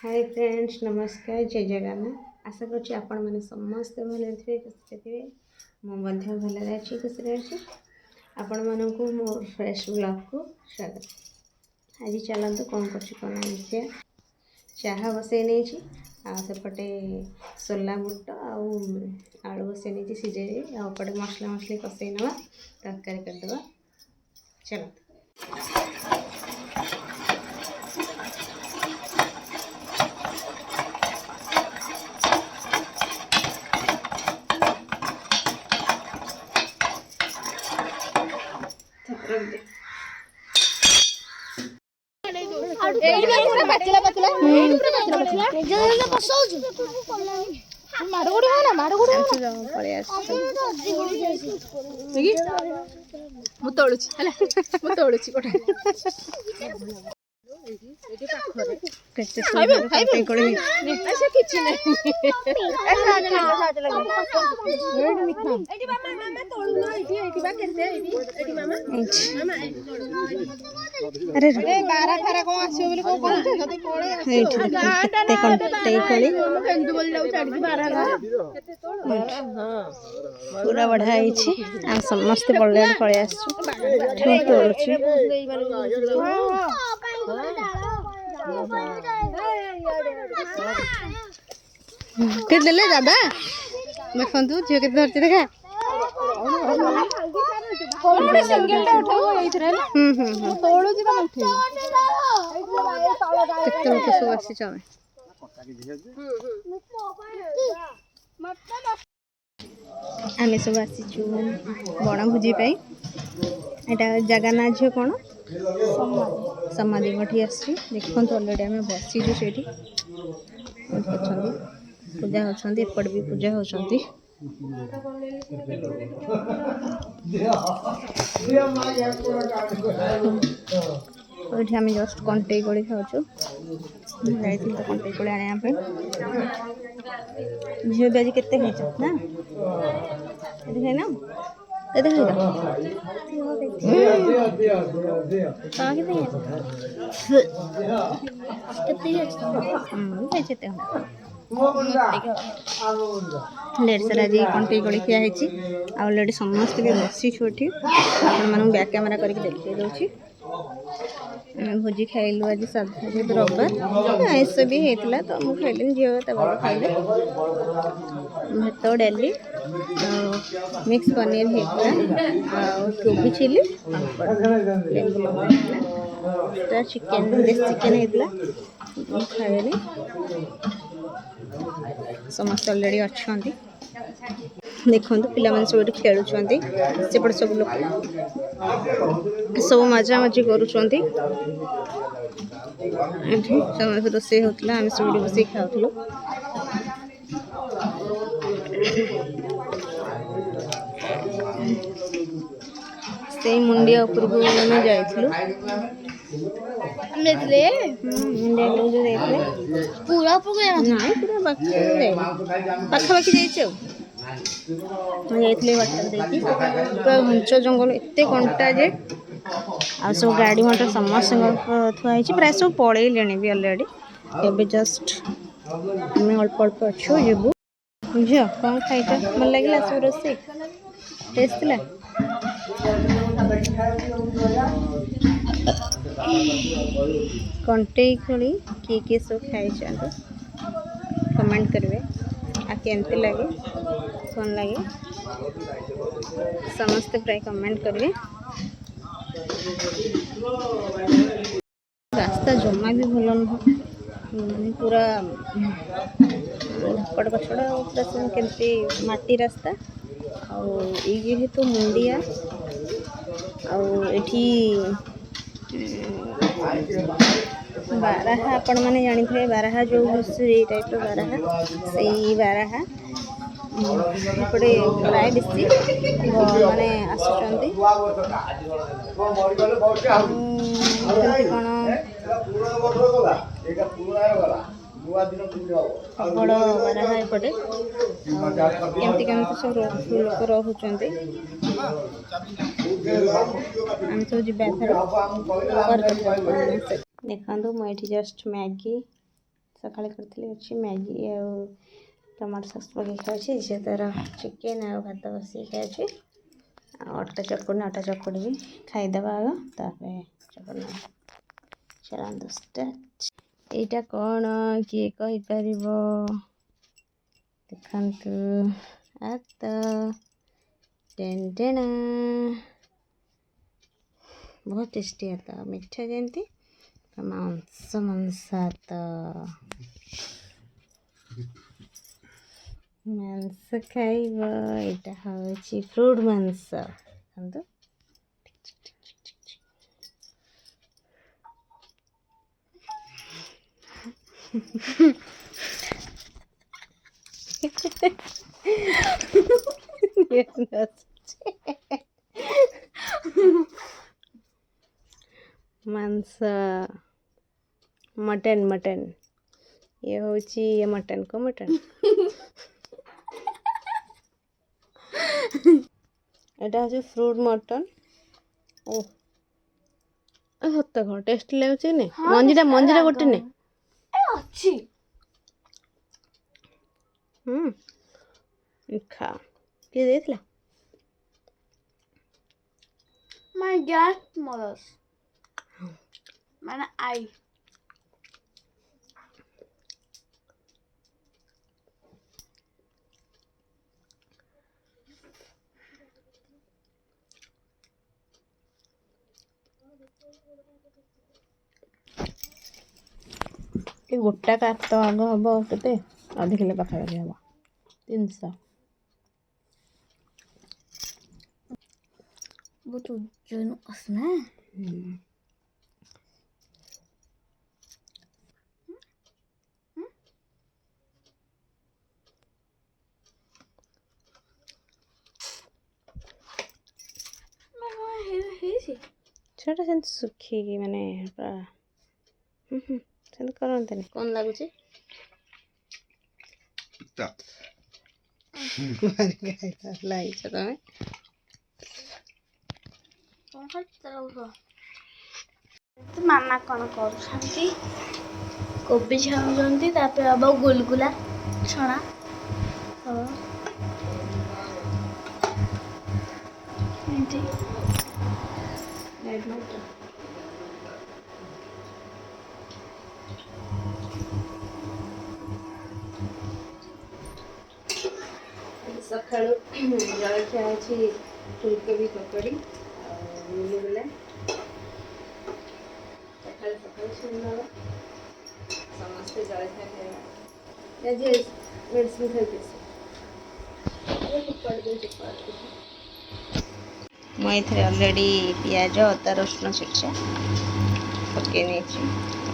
Hi friends, नमस्कार, जय जगन्नाथ। आशा करुँच आपण मैंने समस्ते भले थे, खुशी थे। मुझे भल अच्छी खुशी अच्छी। आपण मानक मो फ्रेश ब्लॉग को स्वागत। आज चलते कौन कर देखिए। चाह बसई नहीं सेपटे सोला बुट आलू बसई नहीं सीझे आपटे मसला मसली कसई नवा तरकारी करदे। चलते अरे बारा फारा कौन आसो बोली को कोन जदी कोळे केते कंटे कोळी केंदु बोल जाउ छाडी बारा गा केते तोळ हां पूरा बढ़ाई छी आ समस्त पल्ले पळे आसु तोळछि के देले दादा देखंतु जे के धरती देखा कोन सिंगल टा उठाओ एइथरे ना तोळो जी का उठे केते तो सब आसी चमे आमे सब आसी छु बण भुजी पई एटा जगह ना छ कोन समाधि मठी आसी देखन तो ऑलरेडी आमे बसी छु सेठी पूजा होछंदी एपड़ भी पूजा होछंदी ओठी आमे जस्ट कंटे गोली खाउछु जाइथिल तो कंटे गोली आने पे झियो बेजी केते खाइछ ना एते ना एते खाइछ ता केते केते ढेर सारा जी कंटे गोली खिया ऑलरेडी समस्त भी बसी छोटी आपण मानू बैक कैमरा करके देखिए दउची भोजी खाइलु आज साधा जेहेतु रविवार आइस भी होता तो मुझे खाइली झील बाबा खाइले भात डाली मिक्स पनीर होता कोबी चिली लेंबू चिकेन देसी चिकेन होता खाइले समस्त ऑलरेडी अच्छा देखो पिला सब खेलुं सेपटे सब लोग सब मजा मजी करुँच रोसे होता आम सब बस खाऊँ से मुंडिया उपरको जाइलु पूरा पाखापाखि जाइए वाटर देखी पूरा घंच जंगल एत कंटा जे आ सब गाड़ी मोटर समस्त थुआई प्राय सब पलैले भी अलरेडी एवं जस्ट आम अल्प अल्प अच्छु जीवु झील कौन खाई भल लगे सब रोसे टेस्ट ला कंटे खोली किए सब खाई कमेंट करेंगे आ केमती लगे कौन लगे समस्ते प्राय कमेंट करेंगे। रास्ता जमा भी भल नुह पूरा धकड़ कचड़ पूरा केमती माटी रास्ता जेहेतु मुंडिया आठी बाराहा आपण मैंने जानी थे बाराहा जो टाइप बाराहा से बाराहा एपटे प्राय बेसी मैंने आसुँच बड़ बाराहा एपटे केमती केमती सब लोक रोचुं आम सब जा देखो मुझे जस्ट मैगी सकाळे करथिली अछि मैगी आ टमाटर सॉस पके खाइ झे तार चिकेन आ भात बसी खाइ अटा चकुड़ी भी खाईदेवा आग तापर चकुड़ी चलांतु स्टार्ट एटा कौन किए कहि परिबो देखंतु आत टेंटेना बहुत टेस्टी आता मिठा जयंती मांस मांसात मांस खाइब एटा हଉଛି फ्रूट मांस देखंतु मांस मटन मटन ये होची ये मटन को मटन एटा होची फ्रूट मटन ओ हत्ता टेस्टी लाଗୁଛି ने मंजीरा गोटे ने अच्छी खा किए देथिला माय गॉड मदर्स मैंने आई ये गोटा का तो आग हम के आधे किलो पाखापाखि हम 300 वो तो जो उसमें छोटा से सुखी माने से करते कौन लगुच तुम्हें मामा कौन कर कोबी छाणुंट अब गुलगुला छणा सका जलखिया अच्छी फुलकोबी पकड़ी गुलगुला सका सका सुंदर समस्ते जलखिया खाଇବା मेडिसिन खाई मुझे अलरेडी पिज अदा रसुण छेचा पकई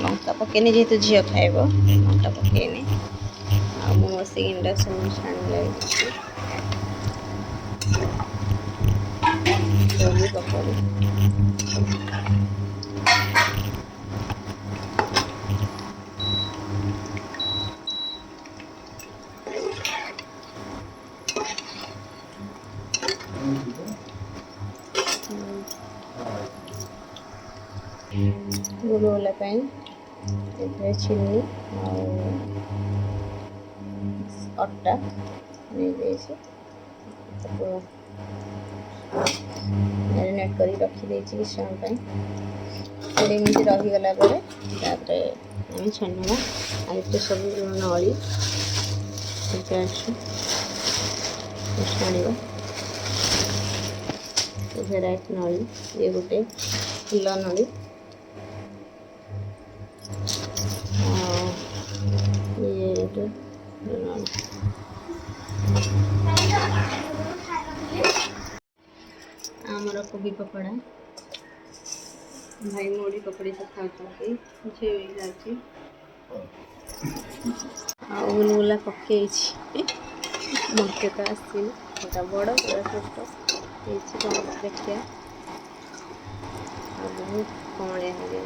लंका पकईनी जेहेतु झील खाइब लंका पकईनी बस इंडक्शन छाणी लगे पकड़ी गुलगुला चीनी अटा नहीं मैरिनेट कर रखी किस समय 20 मिनट रहीगला छाणीवा आते सब नड़ी छाण भेराइट नड़ी ये गोटे फुल नड़ी आमर कोबी पकड़ा भाई मोड़ी पकड़ी सब खाऊँ झे भी खाऊ गुलगुला पकई मत तो आसटा बड़ पूरा सुस्त देखिए बहुत कमलिया हो गया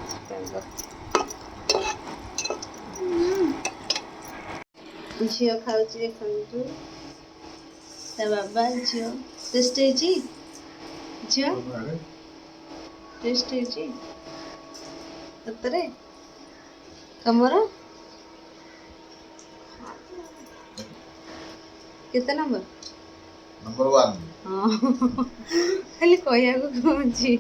झील खाऊ देखु बाबा झील टेस्ट झील टेस्ट सतरे कमर କେତେ ନମ୍ବର? नंबर 1 ହଁ ଖାଲି କହିବାକୁ କହୁଛି।